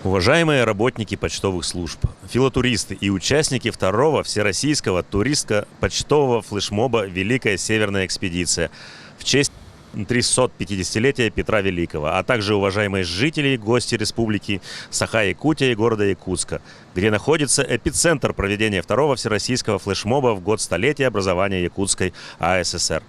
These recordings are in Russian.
Уважаемые работники почтовых служб, филотуристы и участники второго всероссийского туристско-почтового флешмоба «Великая Северная экспедиция» в честь 350-летия Петра Великого, а также уважаемые жители и гости республики Саха-Якутия и города Якутска, где находится эпицентр проведения второго всероссийского флешмоба в год столетия образования Якутской АССР.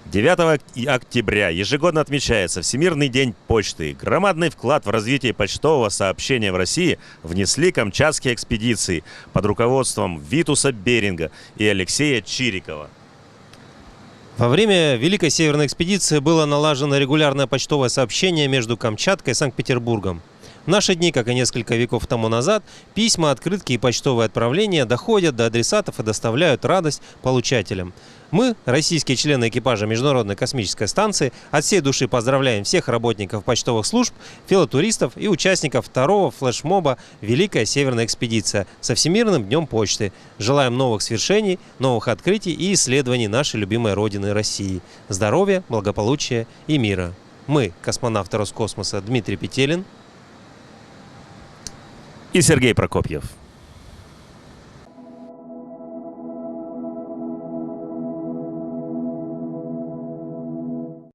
9 октября ежегодно отмечается Всемирный день почты. Громадный вклад в развитие почтового сообщения в России внесли камчатские экспедиции под руководством Витуса Беринга и Алексея Чирикова. Во время Великой Северной экспедиции было налажено регулярное почтовое сообщение между Камчаткой и Санкт-Петербургом. В наши дни, как и несколько веков тому назад, письма, открытки и почтовые отправления доходят до адресатов и доставляют радость получателям. Мы, российские члены экипажа Международной космической станции, от всей души поздравляем всех работников почтовых служб, филотуристов и участников второго флешмоба «Великая Северная экспедиция» со Всемирным днем почты. Желаем новых свершений, новых открытий и исследований нашей любимой родины России. Здоровья, благополучия и мира. Мы, космонавты Роскосмоса Дмитрий Петелин И Сергей Прокопьев.